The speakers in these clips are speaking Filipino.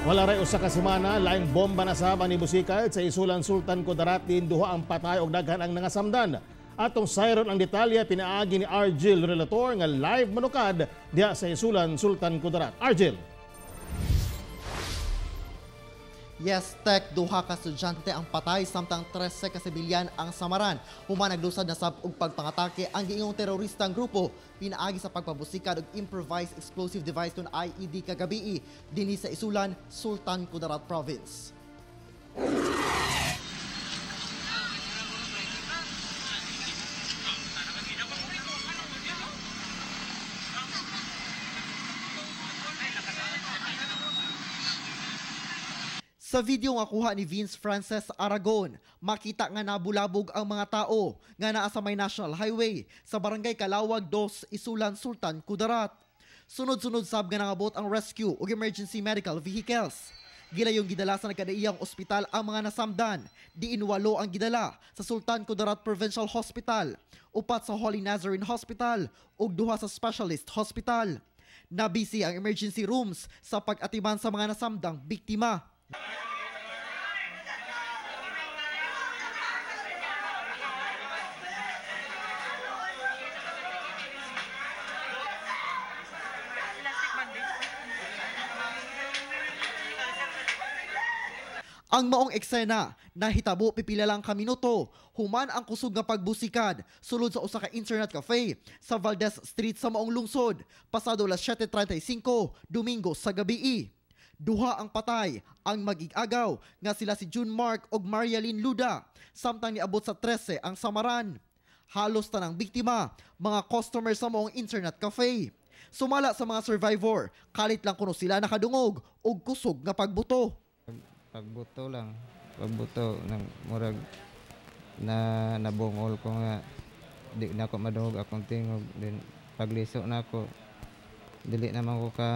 Wala ray usa ka semana laing bomba na saba ni Busikad sa isulan Sultan Kudarat din duha ang patay og daghan ang nangasamdan. Atong sayron ang detalye pinaagi ni Argel Relator nga live manukad diha sa isulan Sultan Kudarat. Argel. Yes, Tek, duha ka estudyante ang patay samtang 13 ka sibilyan ang samaran. Human naglusad na sab og pagpangatake ang giingong teroristang grupo pinaagi sa pagpabusikad og improvised explosive device kun IED kagabi dinhi sa isulan Sultan Kudarat Province. Sa video nga kuha ni Vince Frances Aragon, makita nga nabulabog ang mga tao nga naa sa may National Highway sa Barangay Calawag 2, Isulan, Sultan Kudarat. Sunod-sunod sab nga nangabot ang rescue ug emergency medical vehicles. Gilayong gidala sa nagkadaiyang ospital ang mga nasamdan. Diin 8 ang gidala sa Sultan Kudarat Provincial Hospital, 4 sa Holy Nazarene Hospital ug 2 sa Specialist Hospital. Nabisi ang emergency rooms sa pag-atiman sa mga nasamdang biktima. Ang maong eksena nahitabo pipila lang ka minuto human ang kusog nga pagbusikad sulod sa usa ka internet cafe sa Valdez Street sa maong lungsod pasado las 7:35 Domingo sa gabi. Duha ang patay ang magig-agaw nga sila si June Mark ug Marialyn Luda samtang niabot sa 13 ang samaran. Halos tanang biktima mga customer sa maong internet cafe. Sumala sa mga survivor, kalit lang kuno sila nakadungog og kusog nga pagbuto. Pagbuto ng murag na nabungol ko nga di na ako madungog akong tingog din pagliso na ako dili naman ko ka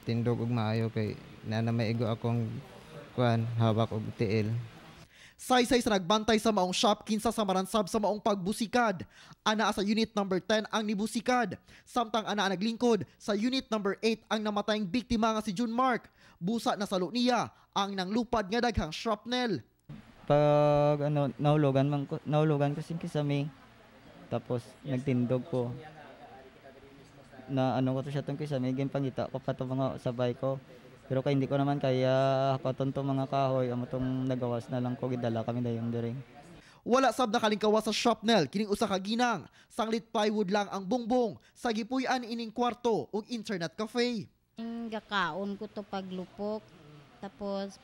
tindog og maayo kay na maigo akong kuan hawak og tiil. Saysay sa nagbantay sa maong shop kinsa sa maransab sa maong pagbusikad. Ana sa unit number 10 ang nibusikad. Samtang ana naglingkod sa unit number 8 ang namatayng biktima nga si June Mark. Busa na salo niya ang nanglupad nga daghang shrapnel. Pag nahulugan ko sin kisame. Tapos nagtindog ko. Na ko to siya tong kisame gin pangita ko pa to mga sabay ko. Pero kay hindi ko naman kaya patunto mga kahoy amo tong nagawas na lang ko gidala kami dayon diri. Wala sab nakalingkawas sa shrapnel kining usa ka ginang. Sanglit plywood lang ang bungbong sa gipuy-an ining kwarto ug internet cafe. Gakaon ko to paglupok tapos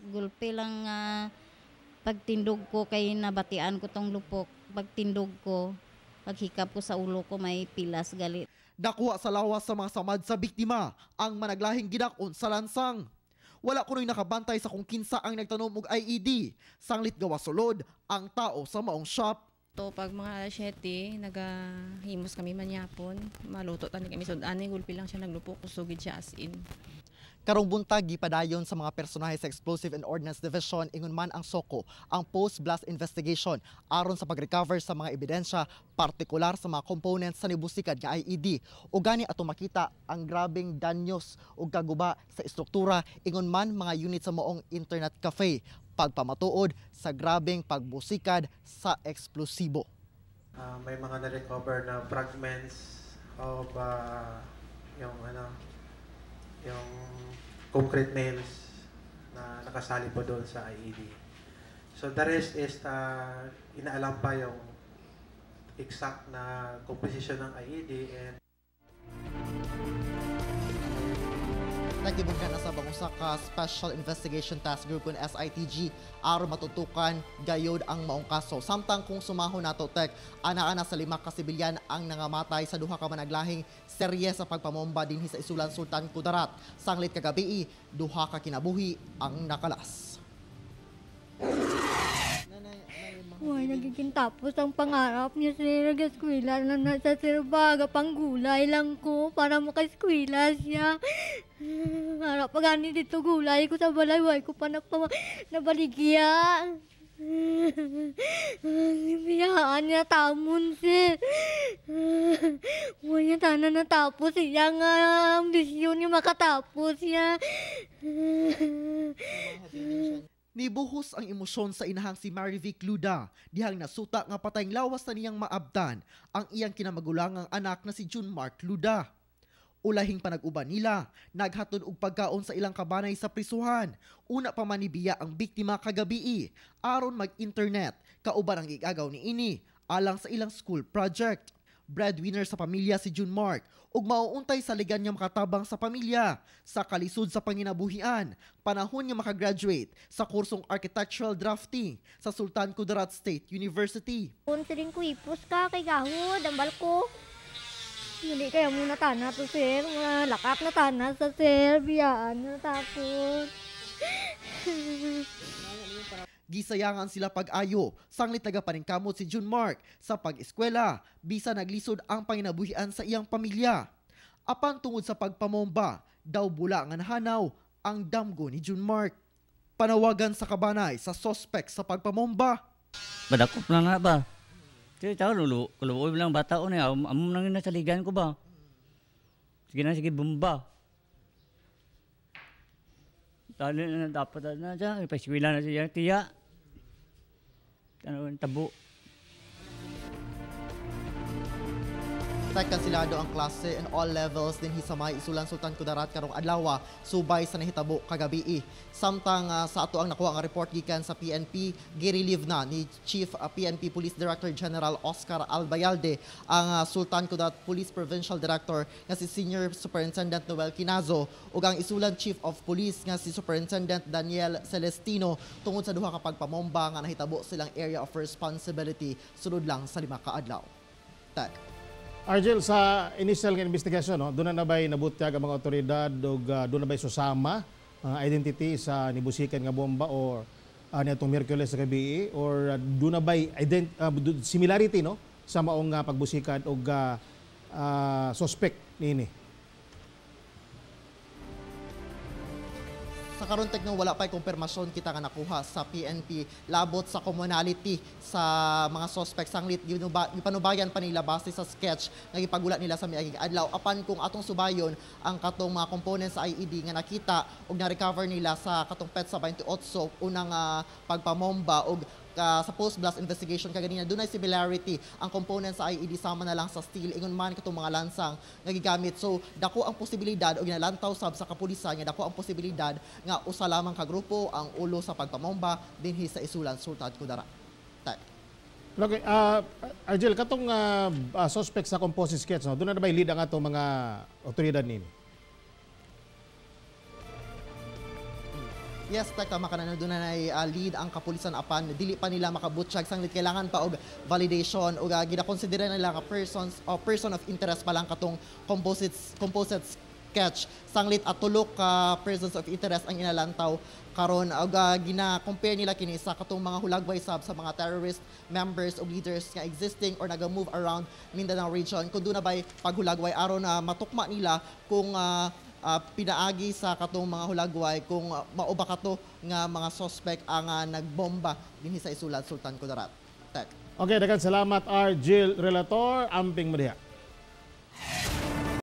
gulpi lang pagtindog ko kay nabatian ko tong lupok. Pagtindog ko paghikap ko sa ulo ko may pilas galit. Nakuha sa lawas sa mga samad sa biktima ang managlahing gidakon sa lansang. Wala kuno'y nakabantay sa kung kinsa ang nagtanom og IED. Sanglit gawa sulod ang tao sa maong shop. To pag mga 7 nagahimos kami manyapon, maluto tani kami sud-ani gulpi lang siya naglupok kusugid siya as in. Karong buntag gipadayon sa mga personahe sa Explosive and Ordnance Division ingon man ang SOCO ang post-blast investigation aron sa pag-recover sa mga ebidensya partikular sa mga components sa nibusikad nga IED ug gani ato makita ang grabeng danyos ug kaguba sa estruktura ingon man mga unit sa maong internet cafe pagpamatuod sa grabeng pagbusikad sa eksplosibo. May mga na-recover na fragments of yung concrete nails na nakasali po doon sa IED. So the rest is inaalam pa yung exact na composition ng IED and nagibugkan na sa bangusa ka Special Investigation Task Group kun SITG aron matutukan gayod ang maong kaso. Samtang kung sumahon nato Tek, ana-ana sa 5 ka sibilyan ang nangamatay sa duha ka managlahing serye sa pagpamomba dinhi sa isulan Sultan Kudarat. Sanglit kagabi, duha ka kinabuhi ang nakalas. Uy, nagiging tapos ang pangarap niya sa nag-eskwela na nasa Sirbaga, panggulay lang ko para maka-eskwela siya. Harap pa gani dito gulay ko sa balay, ko pa nabaligya. Biyaan niya tamon, sir. Huwag niya sana natapos siya nga. Ambisyon niya makatapos siya. Nibuhos ang emosyon sa inahang si Marivic Luda, dihang nasuta nga patayng lawas na niyang maabdan ang iyang kinamagulangang anak na si June Mark Luda. Ulahing panag-uban nila, naghatod og pagkaon sa ilang kabanay sa prisuhan. Una pa manibiya ang biktima kagabi, aron mag-internet, kauban ang igagaw ni ini, alang sa ilang school project. Breadwinner sa pamilya si June Mark, ug mauuntay sa ligan niya makatabang sa pamilya, sa kalisod sa panginabuhian, panahon niya makagraduate sa kursong Architectural Drafting sa Sultan Kudarat State University. Kung siling ko ipos ka kay Gahod, ang balko. Hindi kaya muna tana to, sir. Lakak na tana sa sir. Biyaan na takot. Gisayangan sila pag-ayo, sanglit nagapaningkamot si June Mark sa pag-eskwela, bisa naglisod ang panginabuhian sa iyang pamilya. Apan tungod sa pagpamomba, daw bula nga nahanaw ang damgo ni June Mark. Panawagan sa kabanay sa sospek sa pagpamomba. Badakop na ba? Sige, tao, kuluoy lang bata ko na, amom nang nasaligan ko ba? Sige, bomba. Tali na dapat na dyan, ipasikwila na siya tiya. Tabo. Kansilado ang klase in all levels din hisamay Isulan Sultan Kudarat karong adlaw subay sa nahitabo kagabi. Samtang sa ato ang nakuha nga report gikan sa PNP, girelieve na ni Chief PNP Police Director General Oscar Albayalde ang Sultan Kudarat Police Provincial Director nga si Senior Superintendent Noel Quinazo ug ang Isulan Chief of Police nga si Superintendent Daniel Celestino tungod sa duha ka pagpamomba nga nahitabo silang area of responsibility sunod lang sa 5 ka adlaw. Argel, sa initial nga investigation, no, doon na ba'y nabutyag ang mga otoridad o doon na ba'y susama identity sa nibusikan nga bomba or nitong Miyerkules sa gabi or doon na ba'y similarity no, sa maong pagbusikan o suspect nini? Sa karon tekno wala pa'y kumpirmasyon kita nga nakuha sa PNP labot sa commonality sa mga suspect sanglit gipanubayan pa nila base sa sketch nga gipagula nila sa miaging adlaw apan kung atong subayon ang katong mga components sa IED nga nakita ug na-recover nila sa katong PETSA 28 unang pagpamomba ug sa post-blast investigation kaganina dunay similarity ang components sa IED sama na lang sa steel ingon man katong mga lansang nga gigamit. So dako ang posibilidad o ginalantaw sab sa kapulisan nga dako ang posibilidad nga usa lamang ka grupo ang ulo sa pagpamomba dinhi sa Isulan Sultan Kudarat. Okay, Argel, katong suspect sa composite sketch, no, doon na ba lead ang atong mga otoridad nini? Yes, tama ka na doon na lead ang kapulisan apan dili pa nila makabutsyag sanglit kailangan pa og validation o gina-consider nila nga person of interest pa lang katong composite sketch sanglit at tulok ka persons of interest ang inalantaw karon og gina-compare nila kini sa katong mga hulagway sa mga terrorist members o leaders nga existing or naga-move around Mindanao region kung doon na ba'y paghulagway aron matukma nila kung pinaagi sa katong mga hulagway kung mauba kato nga mga suspect ang nagbomba dinhi sa Isulan Sultan Kudarat. Okay, daghang salamat Argel Relator, amping madiha.